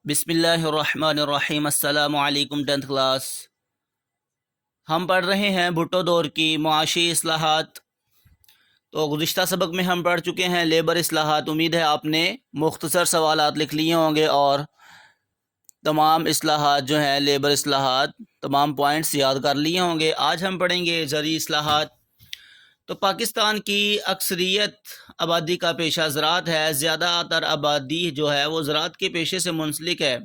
بسم اللہ الرحمن الرحیم۔ السلام علیکم 10th کلاس۔ ہم پڑھ رہے ہیں بھٹو دور کی معاشی اصلاحات۔ تو گزشتہ سبق میں ہم پڑھ چکے ہیں لیبر اصلاحات۔ امید ہے آپ نے مختصر سوالات لکھ لیے ہوں گے اور تمام اصلاحات جو ہیں لیبر اصلاحات تمام پوائنٹس یاد کر لیے ہوں گے۔ آج ہم پڑھیں گے زرعی اصلاحات۔ تو پاکستان کی اکثریت آبادی کا پیشہ زراعت ہے۔ زیادہ تر آبادی جو ہے وہ زراعت کے پیشے سے منسلک ہے۔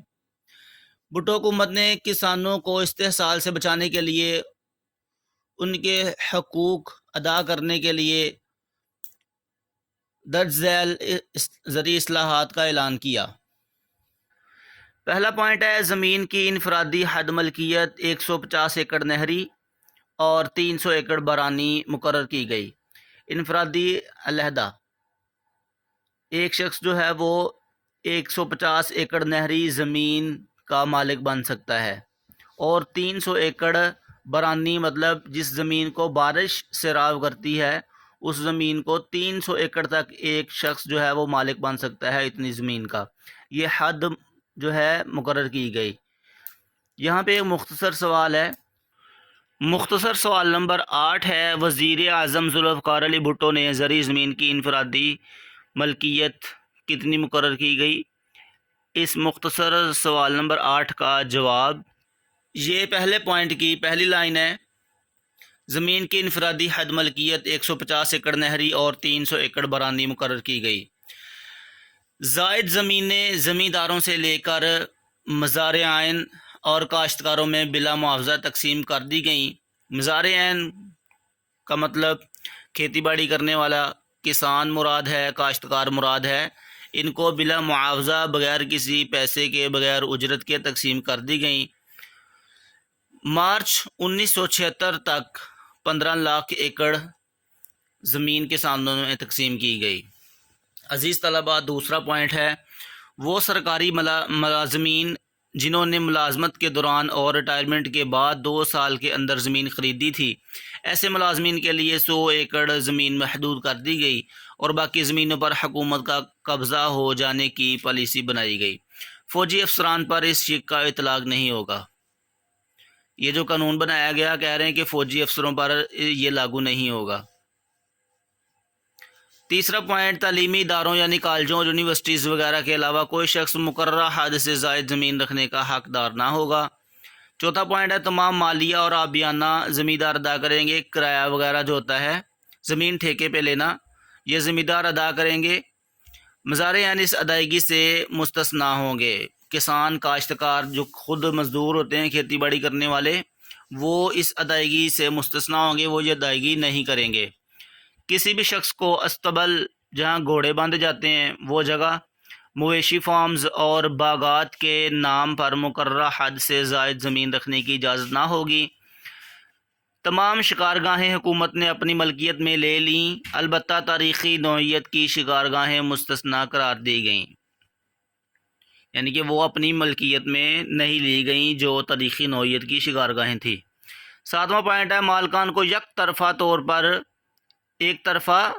بھٹو حکومت نے کسانوں کو استحصال سے بچانے کے لیے ان کے حقوق ادا کرنے کے لیے درج ذیل زرعی اصلاحات کا اعلان کیا۔ پہلا پوائنٹ ہے زمین کی انفرادی حد ملکیت 150 ایکڑ نہری اور 300 ایکڑ بارانی مقرر کی گئی۔ انفرادی علیحدہ ایک شخص جو ہے وہ 150 ایکڑ نہری زمین کا مالک بن سکتا ہے اور 300 ایکڑ برانی مطلب جس زمین کو بارش سیراب کرتی ہے اس زمین کو 300 ایکڑ تک ایک شخص جو ہے وہ مالک بن سکتا ہے اتنی زمین کا۔ یہ حد جو ہے مقرر کی گئی۔ یہاں پہ ایک مختصر سوال ہے۔ مختصر سوال نمبر 8 ہے، وزیر اعظم ذوالفقار علی بھٹو نے زرعی زمین کی انفرادی ملکیت کتنی مقرر کی گئی؟ اس مختصر سوال نمبر 8 کا جواب یہ پہلے پوائنٹ کی پہلی لائن ہے۔ زمین کی انفرادی حد ملکیت 150 ایکڑ نہری اور 300 ایکڑ برانی مقرر کی گئی۔ زائد زمینیں زمینداروں سے لے کر مزارعین اور کاشتکاروں میں بلا معاوضہ تقسیم کر دی گئیں۔ مزارعین کا مطلب کھیتی باڑی کرنے والا کسان مراد ہے، کاشتکار مراد ہے۔ ان کو بلا معاوضہ بغیر کسی پیسے کے بغیر اجرت کے تقسیم کر دی گئیں۔ مارچ 1976 تک 15 لاکھ ایکڑ زمین کسانوں میں تقسیم کی گئی۔ عزیز طلباء، دوسرا پوائنٹ ہے، وہ سرکاری ملازمین جنہوں نے ملازمت کے دوران اور ریٹائرمنٹ کے بعد 2 سال کے اندر زمین خریدی تھی، ایسے ملازمین کے لیے 100 ایکڑ زمین محدود کر دی گئی اور باقی زمینوں پر حکومت کا قبضہ ہو جانے کی پالیسی بنائی گئی۔ فوجی افسران پر اس شق کا اطلاق نہیں ہوگا۔ یہ جو قانون بنایا گیا کہہ رہے ہیں کہ فوجی افسروں پر یہ لاگو نہیں ہوگا۔ تیسرا پوائنٹ، تعلیمی اداروں یعنی کالجوں اور یونیورسٹیز وغیرہ کے علاوہ کوئی شخص مقررہ حد سے زائد زمین رکھنے کا حقدار نہ ہوگا۔ چوتھا پوائنٹ ہے، تمام مالیہ اور آبیانہ زمیندار ادا کریں گے۔ کرایہ وغیرہ جو ہوتا ہے زمین ٹھیکے پہ لینا، یہ زمیندار ادا کریں گے۔ مزارعین اس ادائیگی سے مستثنیٰ ہوں گے۔ کسان کاشتکار جو خود مزدور ہوتے ہیں کھیتی باڑی کرنے والے، وہ اس ادائیگی سے مستثنیٰ ہوں گے، وہ یہ ادائیگی نہیں کریں گے۔ کسی بھی شخص کو استبل جہاں گھوڑے باندھے جاتے ہیں وہ جگہ، مویشی فارمز اور باغات کے نام پر مقررہ حد سے زائد زمین رکھنے کی اجازت نہ ہوگی۔ تمام شکارگاہیں حکومت نے اپنی ملکیت میں لے لیں، البتہ تاریخی نوعیت کی شکارگاہیں مستثنیٰ قرار دی گئیں، یعنی کہ وہ اپنی ملکیت میں نہیں لی گئیں جو تاریخی نوعیت کی شکارگاہیں تھیں۔ ساتواں پوائنٹ ہے، مالکان کو ایک طرفہ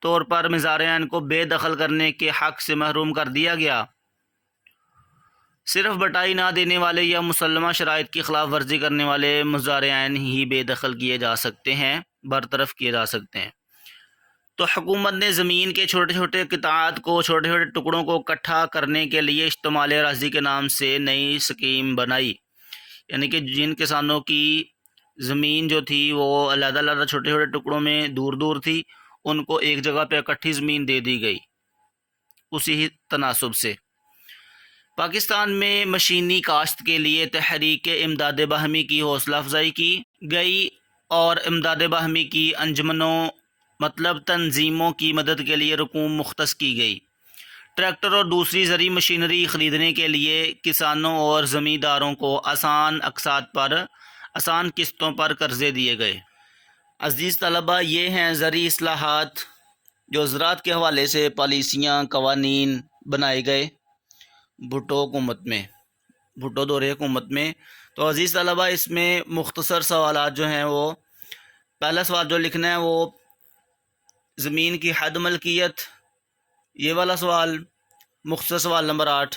طور پر مزارعین کو بے دخل کرنے کے حق سے محروم کر دیا گیا۔ صرف بٹائی نہ دینے والے یا مسلمہ شرائط کی خلاف ورزی کرنے والے مزارعین ہی بے دخل کیے جا سکتے ہیں، برطرف کیے جا سکتے ہیں۔ تو حکومت نے زمین کے چھوٹے چھوٹے قطعات کو، چھوٹے چھوٹے ٹکڑوں کو اکٹھا کرنے کے لیے اشتمال اراضی کے نام سے نئی اسکیم بنائی، یعنی کہ جن کسانوں کی زمین جو تھی وہ علیحدہ علیحدہ چھوٹے چھوٹے ٹکڑوں میں دور دور تھی، ان کو ایک جگہ پہ اکٹھی زمین دے دی گئی۔ اسی ہی تناسب سے پاکستان میں مشینی کاشت کے لیے تحریک امداد باہمی کی حوصلہ افزائی کی گئی اور امداد باہمی کی انجمنوں مطلب تنظیموں کی مدد کے لیے رقوم مختص کی گئی۔ ٹریکٹر اور دوسری زرعی مشینری خریدنے کے لیے کسانوں اور زمینداروں کو آسان قسطوں پر قرضے دیے گئے۔ عزیز طلبہ، یہ ہیں زرعی اصلاحات جو زراعت کے حوالے سے پالیسیاں، قوانین بنائے گئے بھٹو حکومت میں، بھٹو دور حکومت میں۔ تو عزیز طلبہ، اس میں مختصر سوالات جو ہیں وہ پہلا سوال جو لکھنا ہے وہ زمین کی حد ملکیت، یہ والا سوال، مختصر سوال نمبر 8،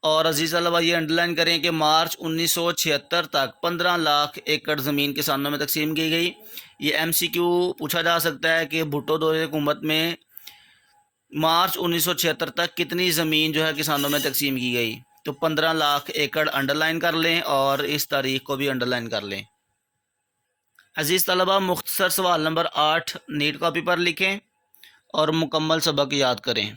اور عزیز طلبہ یہ انڈر لائن کریں کہ مارچ 1976 تک 15 لاکھ ایکڑ زمین کسانوں میں تقسیم کی گئی۔ یہ ایم سی کیو پوچھا جا سکتا ہے کہ بھٹو دور حکومت میں مارچ 1976 تک کتنی زمین جو ہے کسانوں میں تقسیم کی گئی، تو 15 لاکھ ایکڑ انڈر لائن کر لیں اور اس تاریخ کو بھی انڈر لائن کر لیں۔ عزیز طلبہ مختصر سوال نمبر 8 نیٹ کاپی پر لکھیں اور مکمل سبق یاد کریں۔